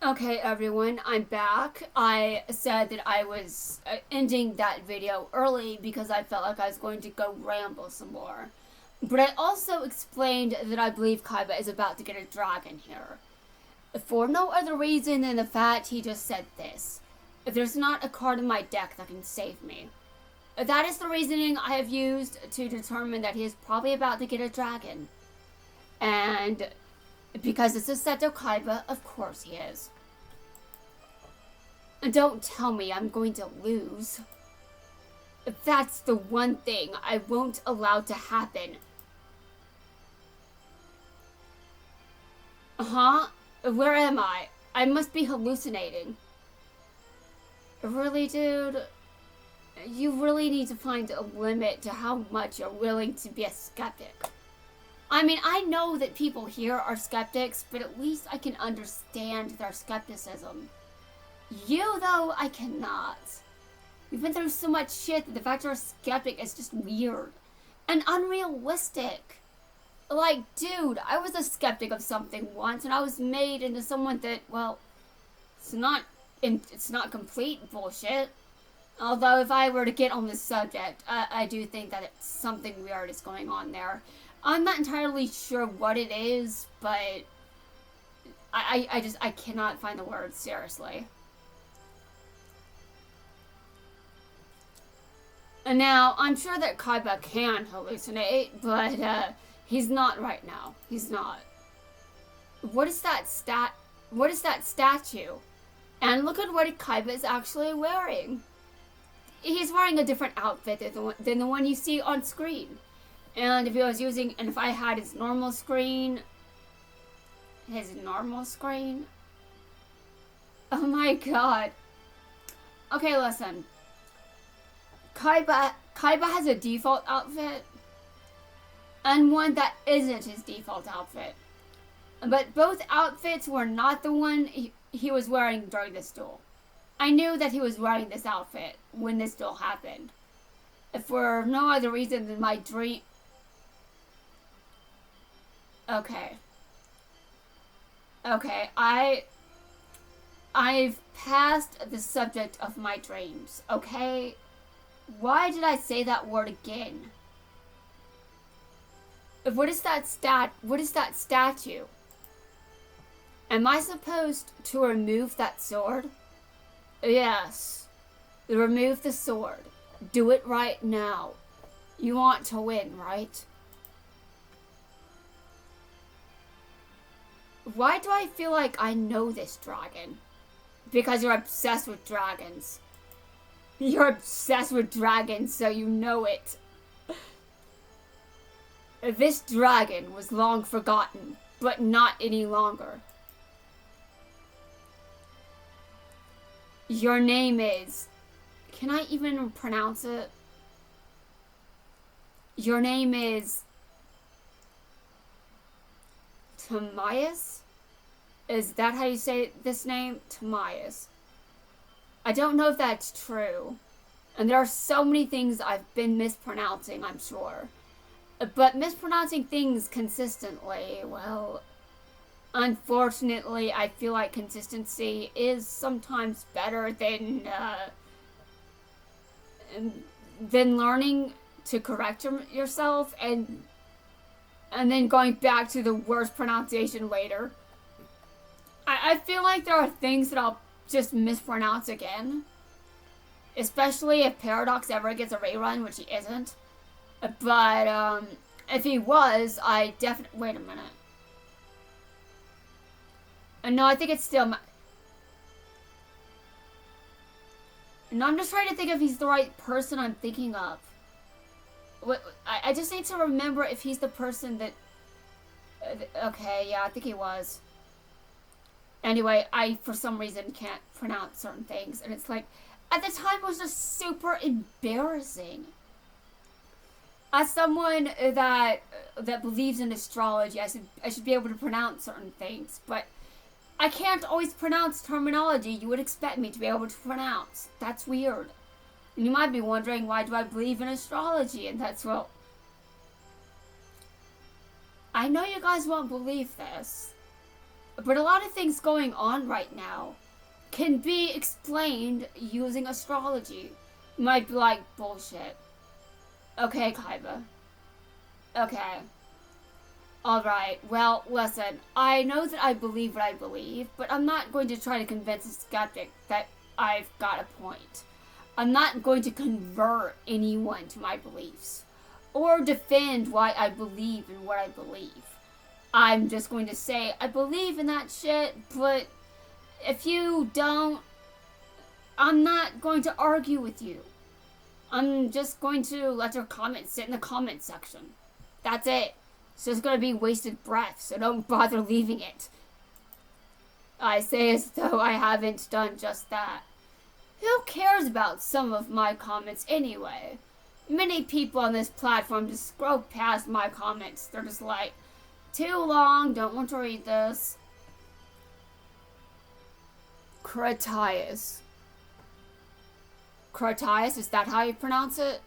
Okay, everyone, I'm back. I said that I was ending that video early because I felt like I was going to go ramble some more. But I also explained that I believe Kaiba is about to get a dragon here. For no other reason than the fact he just said this. There's not a card in my deck that can save me. That is the reasoning I have used to determine that he is probably about to get a dragon. And because it's a Seto Kaiba, of course he is. Don't tell me I'm going to lose. That's the one thing I won't allow to happen. Huh? Where am I? I must be hallucinating. Really, dude? You really need to find a limit to how much you're willing to be a skeptic. I mean, I know that people here are skeptics, but at least I can understand their skepticism. You, though, I cannot. We've been through so much shit that the fact you're a skeptic is just weird and unrealistic. Like, dude, I was a skeptic of something once, and I was made into someone that, well, it's not complete bullshit. Although, if I were to get on this subject, I do think that it's something weird is going on there. I'm not entirely sure what it is, but I cannot find the words, seriously. And now, I'm sure that Kaiba can hallucinate, but he's not right now. He's not. What is that statue? And look at what Kaiba is actually wearing. He's wearing a different outfit than the one you see on screen. And if I had his normal screen. Oh my god. Okay, listen. Kaiba has a default outfit. And one that isn't his default outfit. But both outfits were not the one he was wearing during this duel. I knew that he was wearing this outfit when this duel happened. For no other reason than my dream. Okay, I've passed the subject of my dreams, okay? Why did I say that word again? What is that statue? Am I supposed to remove that sword? Yes. Remove the sword. Do it right now. You want to win, right? Why do I feel like I know this dragon? Because you're obsessed with dragons. You're obsessed with dragons, so you know it. This dragon was long forgotten, but not any longer. Your name is... Can I even pronounce it? Your name is... Timaeus? Is that how you say this name? Timaeus. I don't know if that's true. And there are so many things I've been mispronouncing, I'm sure. But mispronouncing things consistently, well... Unfortunately, I feel like consistency is sometimes better than learning to correct yourself and then going back to the worst pronunciation later. I feel like there are things that I'll just mispronounce again. Especially if Paradox ever gets a rerun, which he isn't. But, if he was, I definitely... Wait a minute. No, I think it's still... No, I'm just trying to think if he's the right person I'm thinking of. I just need to remember if he's the person that... Okay, yeah, I think he was. Anyway, I, for some reason, can't pronounce certain things. And it's like, at the time, it was just super embarrassing. As someone that believes in astrology, I should be able to pronounce certain things. But I can't always pronounce terminology you would expect me to be able to pronounce. That's weird. And you might be wondering, why do I believe in astrology? And that's, well... I know you guys won't believe this. But a lot of things going on right now can be explained using astrology. Might be like bullshit. Okay, Kaiba. Okay. Alright, well, listen. I know that I believe what I believe, but I'm not going to try to convince a skeptic that I've got a point. I'm not going to convert anyone to my beliefs, or defend why I believe in what I believe. I'm just going to say, I believe in that shit, but if you don't, I'm not going to argue with you. I'm just going to let your comments sit in the comment section. That's it. It's just going to be wasted breath, so don't bother leaving it. I say as though I haven't done just that. Who cares about some of my comments anyway? Many people on this platform just scroll past my comments. They're just like, too long, don't want to read this. Critias. Critias, is that how you pronounce it?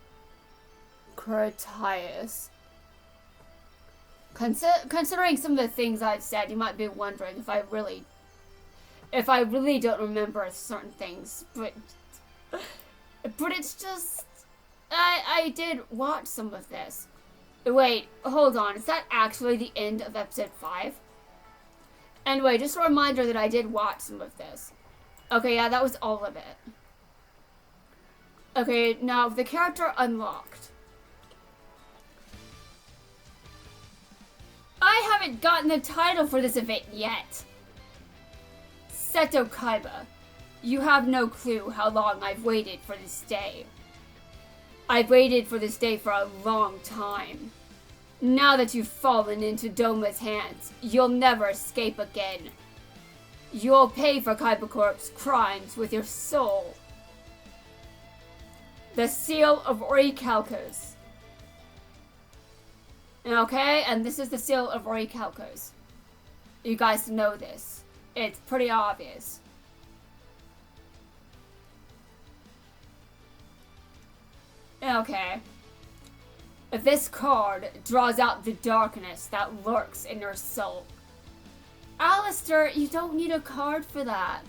Critias. Considering some of the things I've said, you might be wondering if I really don't remember certain things, but it's just, I did watch some of this. Wait, hold on, is that actually the end of episode 5? Anyway, just a reminder that I did watch some of this. Okay, yeah, that was all of it. Okay, now the character unlocked. I haven't gotten the title for this event yet. Seto Kaiba, you have no clue how long I've waited for this day. I've waited for this day for a long time. Now that you've fallen into Doma's hands, you'll never escape again. You'll pay for Kaiba Corp's crimes with your soul. The Seal of Orichalcos. Okay, and this is the Seal of Orichalcos. You guys know this. It's pretty obvious. Okay. This card draws out the darkness that lurks in your soul. Alister, you don't need a card for that.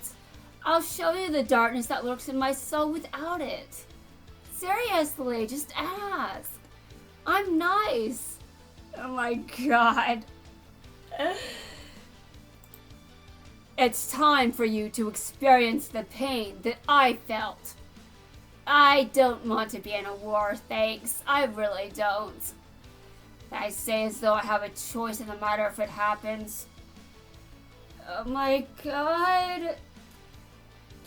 I'll show you the darkness that lurks in my soul without it. Seriously, just ask. I'm nice. Oh my god. It's time for you to experience the pain that I felt. I don't want to be in a war, thanks. I really don't. I say as though I have a choice in the matter if it happens. Oh my god.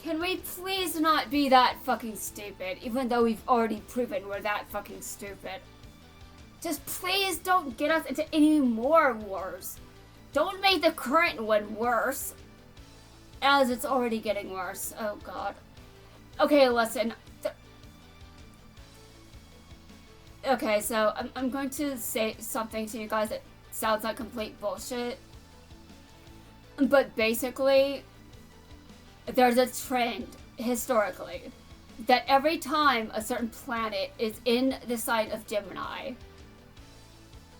Can we please not be that fucking stupid, even though we've already proven we're that fucking stupid? Just please don't get us into any more wars. Don't make the current one worse, as it's already getting worse. Oh god. Okay, listen. Okay, so I'm going to say something to you guys that sounds like complete bullshit. But basically, there's a trend, historically, that every time a certain planet is in the sign of Gemini,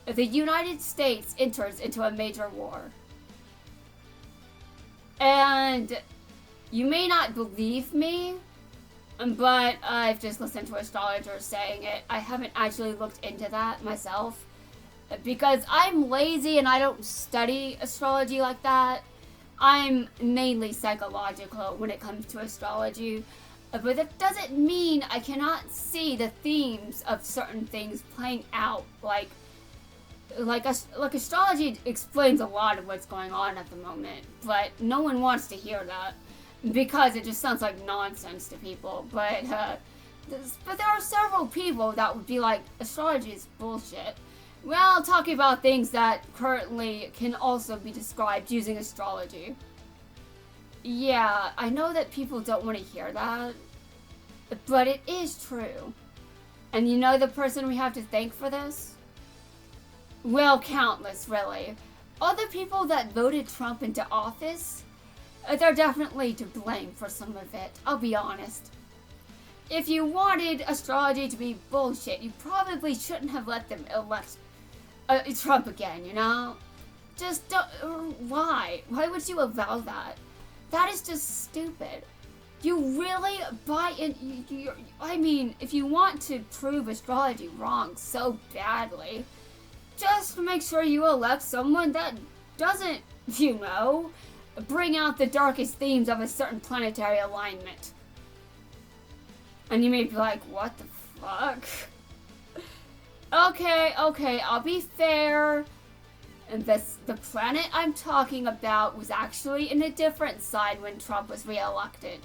the United States enters into a major war. And you may not believe me, but I've just listened to astrologers saying it. I haven't actually looked into that myself, because I'm lazy and I don't study astrology like that. I'm mainly psychological when it comes to astrology, but that doesn't mean I cannot see the themes of certain things playing out. Like astrology explains a lot of what's going on at the moment, but no one wants to hear that because it just sounds like nonsense to people. But there are several people that would be like, astrology is bullshit. Well, talking about things that currently can also be described using astrology. Yeah, I know that people don't want to hear that, but it is true. And you know the person we have to thank for this? Well, countless, really. All the people that voted Trump into office, they're definitely to blame for some of it, I'll be honest. If you wanted astrology to be bullshit, you probably shouldn't have let them elect Trump again, you know? Just don't, why? Why would you allow that? That is just stupid. You really buy in, I mean, if you want to prove astrology wrong so badly, just make sure you elect someone that doesn't, bring out the darkest themes of a certain planetary alignment. And you may be like, what the fuck? Okay, I'll be fair. And the planet I'm talking about was actually in a different side when Trump was reelected.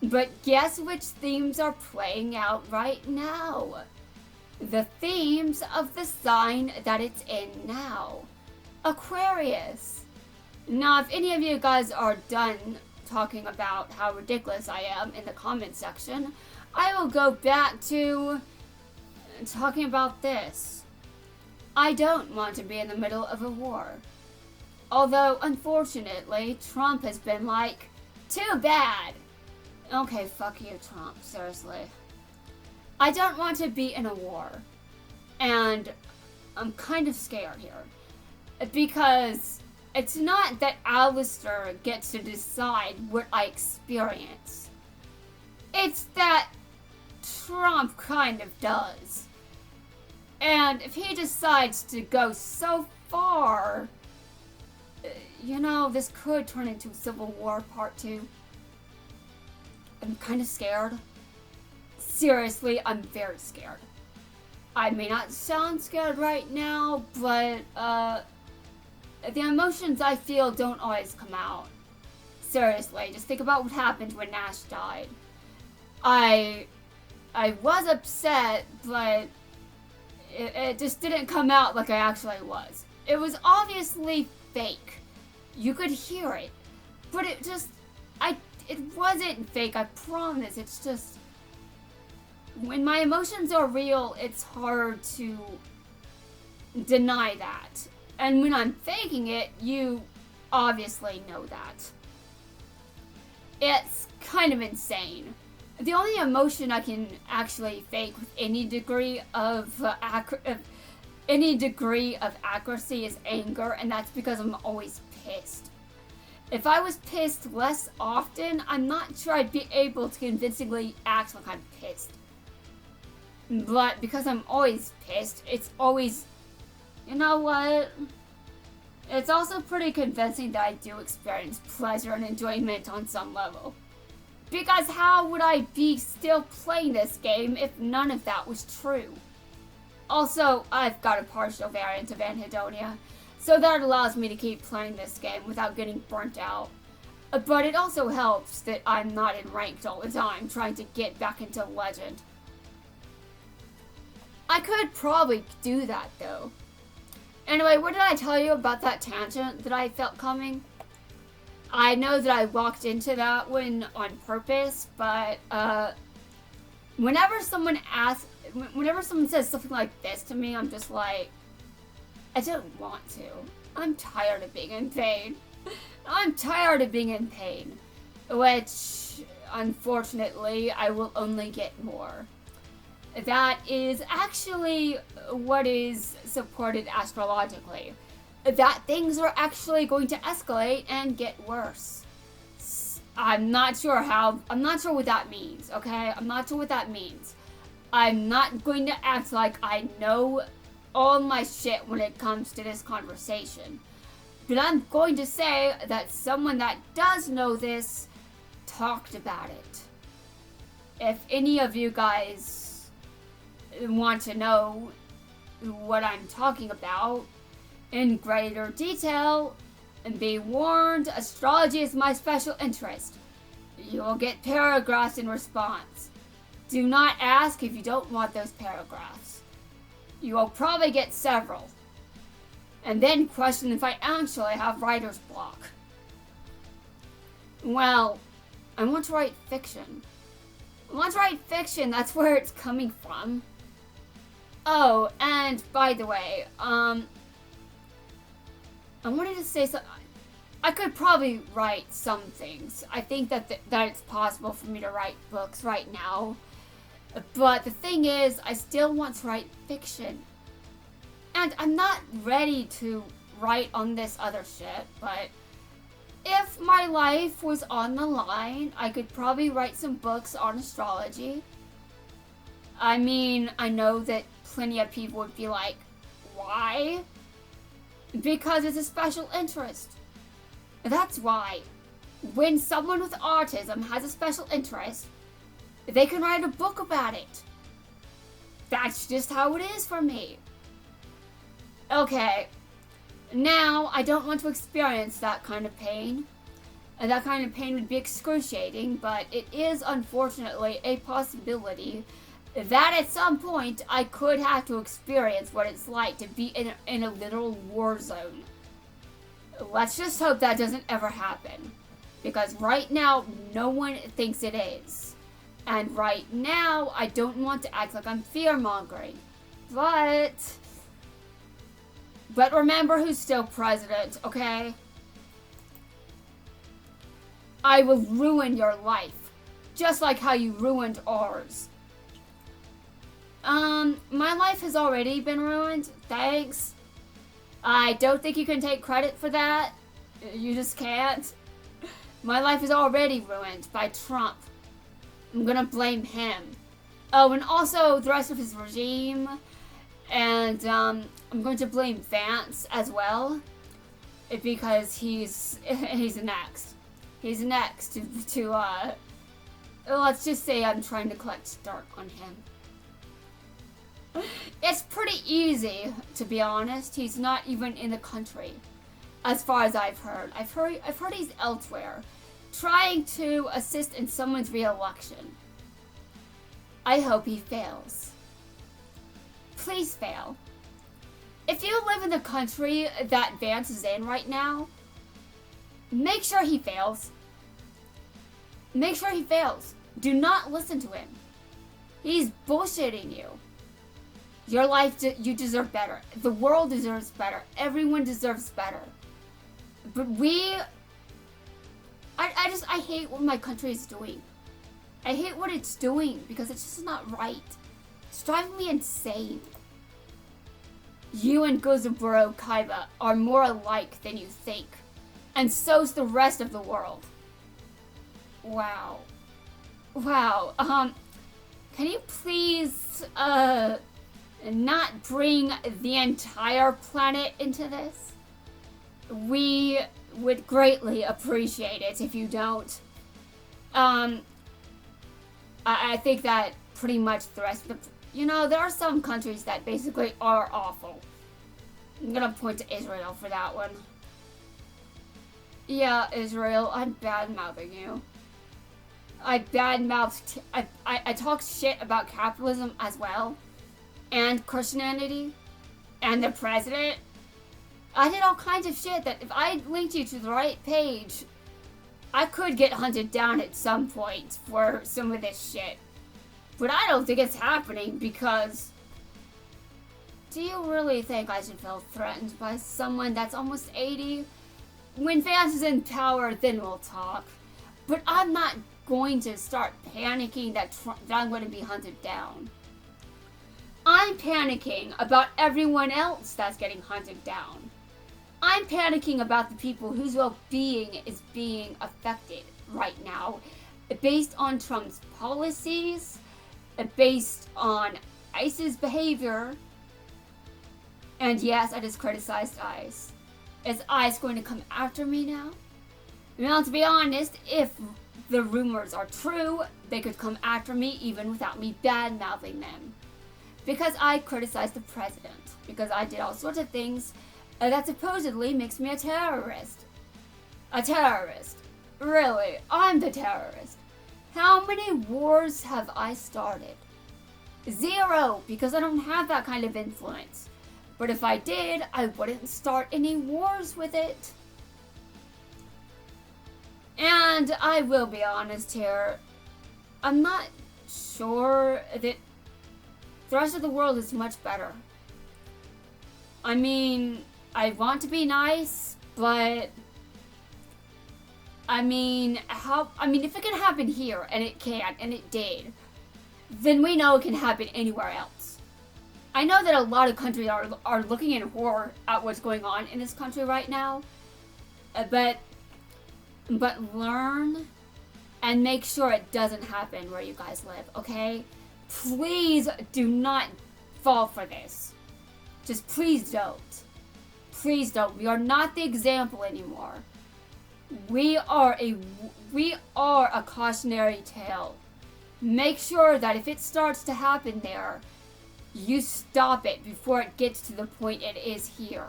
But guess which themes are playing out right now? The themes of the sign that it's in now. Aquarius. Now, if any of you guys are done talking about how ridiculous I am in the comment section, I will go back to talking about this. I don't want to be in the middle of a war. Although, unfortunately, Trump has been like, too bad. Okay, fuck you, Trump, seriously. I don't want to be in a war. And I'm kind of scared here. Because it's not that Alister gets to decide what I experience. It's that Trump kind of does. And if he decides to go so far, this could turn into Civil War Part 2. I'm kind of scared. Seriously, I'm very scared. I may not sound scared right now, but the emotions I feel don't always come out. Seriously, just think about what happened when Nash died. I was upset, but it just didn't come out like I actually was. It was obviously fake. You could hear it, but it wasn't fake, I promise. It's just, when my emotions are real, it's hard to deny that. And when I'm faking it, you obviously know that. It's kind of insane. The only emotion I can actually fake with any degree of accuracy is anger, and that's because I'm always pissed. If I was pissed less often, I'm not sure I'd be able to convincingly act like I'm pissed. But because I'm always pissed, it's always, you know what? It's also pretty convincing that I do experience pleasure and enjoyment on some level. Because how would I be still playing this game if none of that was true? Also, I've got a partial variant of anhedonia, so that allows me to keep playing this game without getting burnt out. But it also helps that I'm not in ranked all the time, trying to get back into legend. I could probably do that, though. Anyway, what did I tell you about that tangent that I felt coming? I know that I walked into that one on purpose, but whenever someone says something like this to me, I'm just like, I don't want to. I'm tired of being in pain. Which, unfortunately, I will only get more. That is actually what is supported astrologically. That things are actually going to escalate and get worse. I'm not sure what that means, okay? I'm not sure what that means. I'm not going to act like I know all my shit when it comes to this conversation. But I'm going to say that someone that does know this talked about it. If any of you guys want to know what I'm talking about in greater detail, and be warned, astrology is my special interest. You will get paragraphs in response. Do not ask if you don't want those paragraphs. You will probably get several. And then question if I actually have writer's block. Well, I want to write fiction. That's where it's coming from. Oh, and by the way, I wanted to say something. I could probably write some things. I think that it's possible for me to write books right now. But the thing is, I still want to write fiction. And I'm not ready to write on this other shit, but if my life was on the line, I could probably write some books on astrology. I mean, I know that plenty of people would be like, why? Because it's a special interest. That's why. When someone with autism has a special interest, they can write a book about it. That's just how it is for me. Okay, now I don't want to experience that kind of pain. And that kind of pain would be excruciating, but it is unfortunately a possibility that at some point I could have to experience what it's like to be in a literal war zone. Let's just hope that doesn't ever happen. Because right now, no one thinks it is. And right now, I don't want to act like I'm fear-mongering. But remember who's still president, okay? I will ruin your life. Just like how you ruined ours. My life has already been ruined. Thanks. I don't think you can take credit for that. You just can't. My life is already ruined by Trump. I'm gonna blame him. Oh, and also the rest of his regime. And, I'm going to blame Vance as well. Because he's next. He's next to let's just say I'm trying to collect dirt on him. It's pretty easy, to be honest. He's not even in the country, as far as I've heard. I've heard he's elsewhere, trying to assist in someone's re-election. I hope he fails. Please fail. If you live in the country that Vance is in right now, make sure he fails. Make sure he fails. Do not listen to him. He's bullshitting you. Your life, you deserve better. The world deserves better. Everyone deserves better. But I hate what my country is doing. I hate what it's doing because it's just not right. It's driving me insane. You and Gozaburo Kaiba are more alike than you think. And so's the rest of the world. Wow. Wow. Can you please, not bring the entire planet into this? We would greatly appreciate it if you don't. I think that pretty much the rest of the... there are some countries that basically are awful. I'm gonna point to Israel for that one. Yeah, Israel, I'm bad-mouthing you. I talk shit about capitalism as well. And Christianity. And the president. I did all kinds of shit that if I linked you to the right page, I could get hunted down at some point for some of this shit. But I don't think it's happening because... Do you really think I should feel threatened by someone that's almost 80? When Vance is in power, then we'll talk. But I'm not going to start panicking that I'm going to be hunted down. I'm panicking about everyone else that's getting hunted down. I'm panicking about the people whose well-being is being affected right now, based on Trump's policies, based on ICE's behavior. And yes, I just criticized ICE. Is ICE going to come after me now? Well, to be honest, if the rumors are true, they could come after me even without me bad-mouthing them. Because I criticized the president. Because I did all sorts of things that supposedly makes me a terrorist. A terrorist. Really, I'm the terrorist. How many wars have I started? 0, because I don't have that kind of influence. But if I did, I wouldn't start any wars with it. And I will be honest here, I'm not sure that the rest of the world is much better. I mean, I want to be nice, but if it can happen here, and it can, and it did, then we know it can happen anywhere else. I know that a lot of countries are looking in horror at what's going on in this country right now, but learn and make sure it doesn't happen where you guys live, okay? Please do not fall for this. Just please don't. Please don't. We are not the example anymore. We are a cautionary tale. Make sure that if it starts to happen there, you stop it before it gets to the point it is here.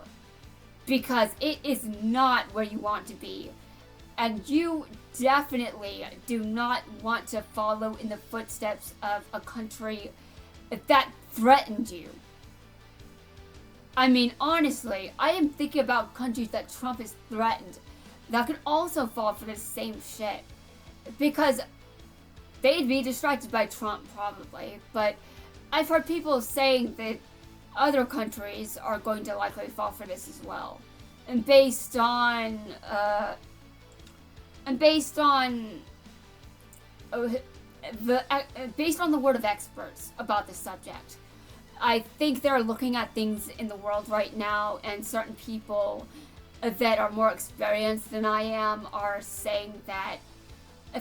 Because it is not where you want to be. And you definitely do not want to follow in the footsteps of a country that threatened you. I mean, honestly, I am thinking about countries that Trump has threatened that could also fall for the same shit. Because they'd be distracted by Trump, probably. But I've heard people saying that other countries are going to likely fall for this as well. And based on the word of experts about this subject, I think they're looking at things in the world right now, and certain people that are more experienced than I am are saying that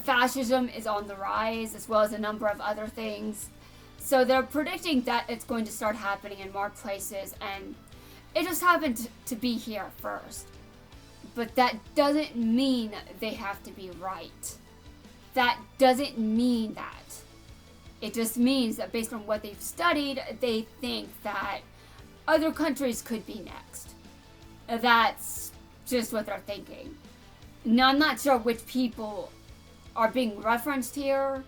fascism is on the rise, as well as a number of other things. So they're predicting that it's going to start happening in more places, and it just happened to be here first. But that doesn't mean they have to be right. That doesn't mean that. It just means that based on what they've studied, they think that other countries could be next. That's just what they're thinking. Now, I'm not sure which people are being referenced here.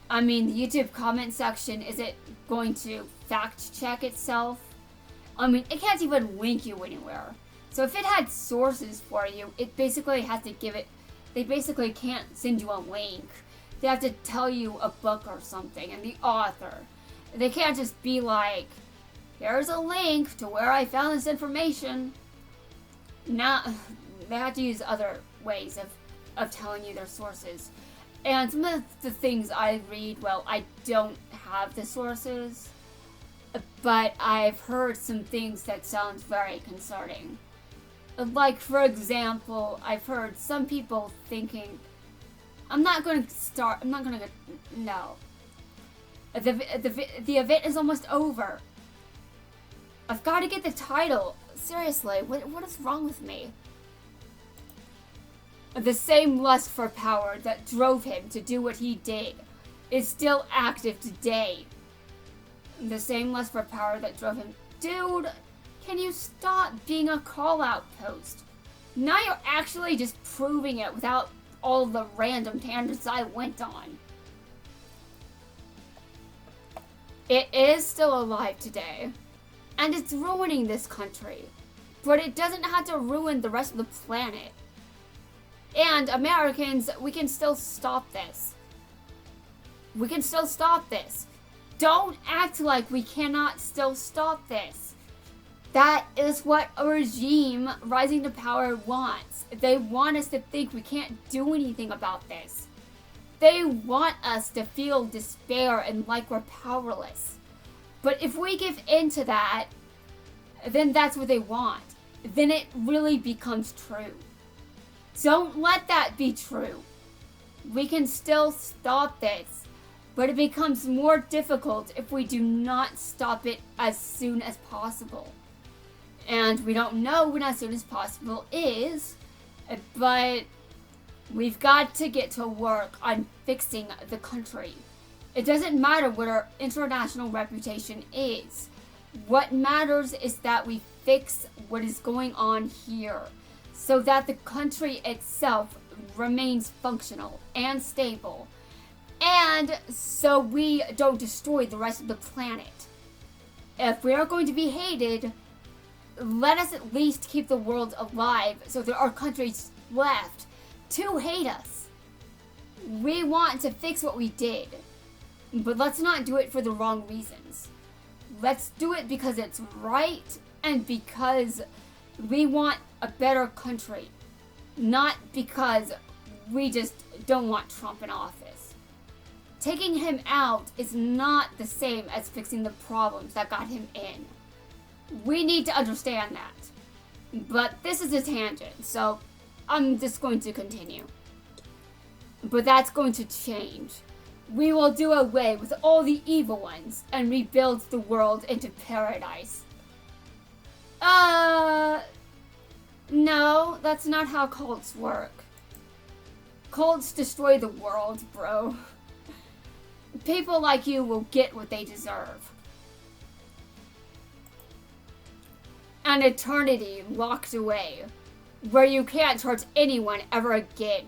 I mean, the YouTube comment section, is it going to fact check itself? I mean, it can't even link you anywhere. So if it had sources for you, it basically has to give it, they basically can't send you a link. They have to tell you a book or something and the author. They can't just be like, here's a link to where I found this information. Now, they have to use other ways of telling you their sources. And some of the things I read, well, I don't have the sources, but I've heard some things that sound very concerning. Like, for example, I've heard some people thinking, no. The event is almost over. I've got to get the title. Seriously, what is wrong with me? The same lust for power that drove him to do what he did is still active today. The same lust for power that drove him... Dude, can you stop being a call-out post? Now you're actually just proving it without all the random tangents I went on. It is still alive today, and it's ruining this country. But it doesn't have to ruin the rest of the planet. And Americans, we can still stop this. We can still stop this. Don't act like we cannot still stop this. That is what a regime rising to power wants. They want us to think we can't do anything about this. They want us to feel despair and like we're powerless. But if we give in to that, then that's what they want. Then it really becomes true. Don't let that be true. We can still stop this, but it becomes more difficult if we do not stop it as soon as possible. And we don't know when as soon as possible is, but we've got to get to work on fixing the country. It doesn't matter what our international reputation is. What matters is that we fix what is going on here so that the country itself remains functional and stable, and so we don't destroy the rest of the planet. If we are going to be hated, let us at least keep the world alive so there are countries left to hate us. We want to fix what we did, but let's not do it for the wrong reasons. Let's do it because it's right and because we want a better country, not because we just don't want Trump in office. taking him out is not the same as fixing the problems that got him in. We need to understand that. But this is a tangent, so I'm just going to continue. But that's going to change. We will do away with all the evil ones and rebuild the world into paradise. No, that's not how cults work. Cults destroy the world, bro. People like you will get what they deserve. An eternity locked away, where you can't hurt anyone ever again.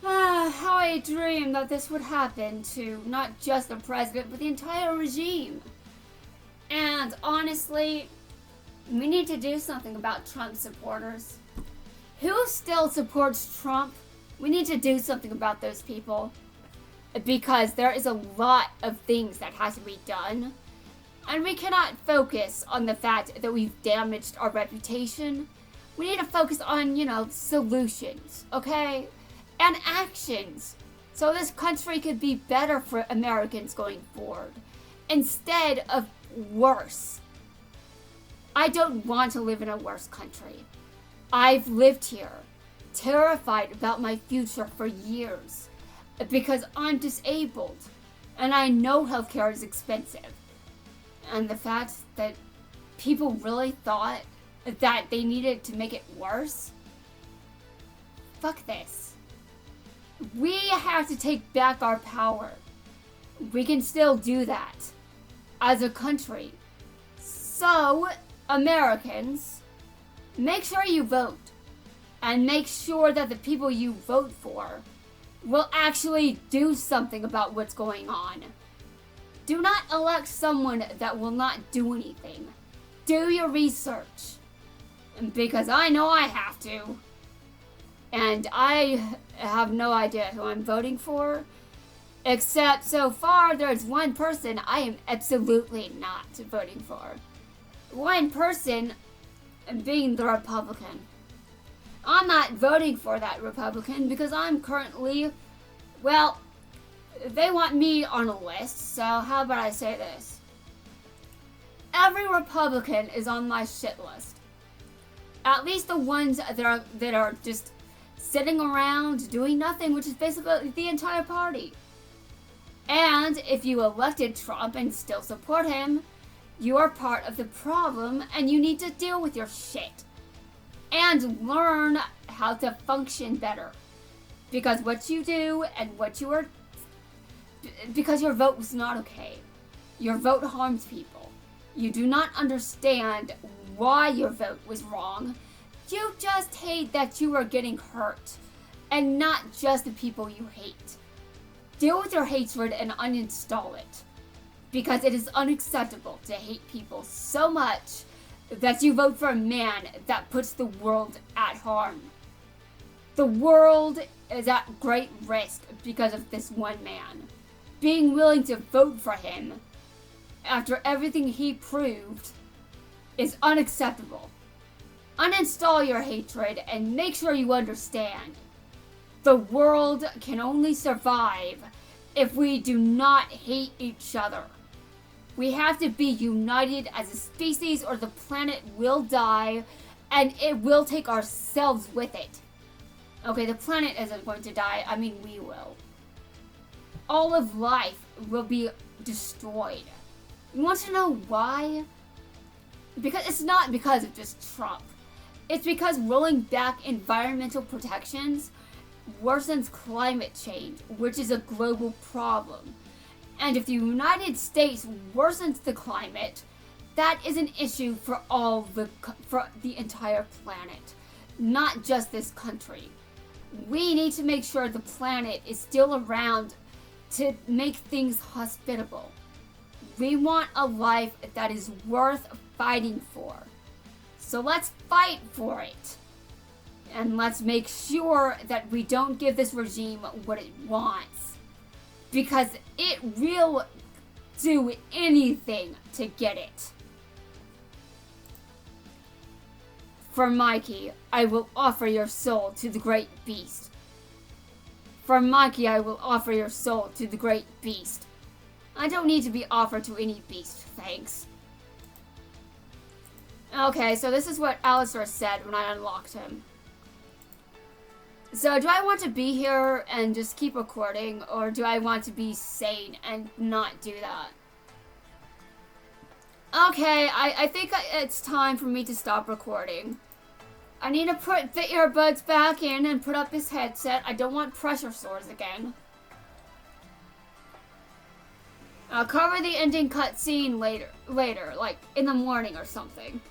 How I dreamed that this would happen to not just the president, but the entire regime. And honestly, we need to do something about Trump supporters. Who still supports Trump? We need to do something about those people. Because there is a lot of things that has to be done. And we cannot focus on the fact that we've damaged our reputation. We need to focus on, solutions, okay? And actions. So this country could be better for Americans going forward. Instead of worse. I don't want to live in a worse country. I've lived here, terrified about my future for years. Because I'm disabled. And I know healthcare is expensive. And the fact that people really thought that they needed to make it worse? Fuck this. We have to take back our power. We can still do that as a country. So, Americans, make sure you vote. And make sure that the people you vote for will actually do something about what's going on. Do not elect someone that will not do anything. Do your research. Because I know I have to. And I have no idea who I'm voting for. Except so far there's one person I am absolutely not voting for. One person being the Republican. I'm not voting for that Republican because I'm currently, they want me on a list, so how about I say this? Every Republican is on my shit list. At least the ones that are just sitting around doing nothing, which is basically the entire party. And if you elected Trump and still support him, you are part of the problem and you need to deal with your shit. And learn how to function better. Because what you do and because your vote was not okay. Your vote harms people. You do not understand why your vote was wrong. You just hate that you are getting hurt. And not just the people you hate. Deal with your hatred and uninstall it. Because it is unacceptable to hate people so much that you vote for a man that puts the world at harm. The world is at great risk because of this one man. Being willing to vote for him after everything he proved is unacceptable. Uninstall your hatred and make sure you understand. The world can only survive if we do not hate each other. We have to be united as a species or the planet will die and it will take ourselves with it. Okay, the planet isn't going to die, we will. All of life will be destroyed. You want to know why? Because it's not because of just Trump. It's because rolling back environmental protections worsens climate change, which is a global problem. And if the United States worsens the climate, that is an issue for for the entire planet, not just this country. We need to make sure the planet is still around to make things hospitable. We want a life that is worth fighting for. So let's fight for it. And let's make sure that we don't give this regime what it wants. Because it will do anything to get it. For Mikey, I will offer your soul to the great beast. For Maki, I will offer your soul to the great beast. I don't need to be offered to any beast, thanks. Okay, so this is what Alister said when I unlocked him. So, do I want to be here and just keep recording, or do I want to be sane and not do that? Okay, I think it's time for me to stop recording. I need to put the earbuds back in and put up this headset. I don't want pressure sores again. I'll cover the ending cutscene later, like in the morning or something.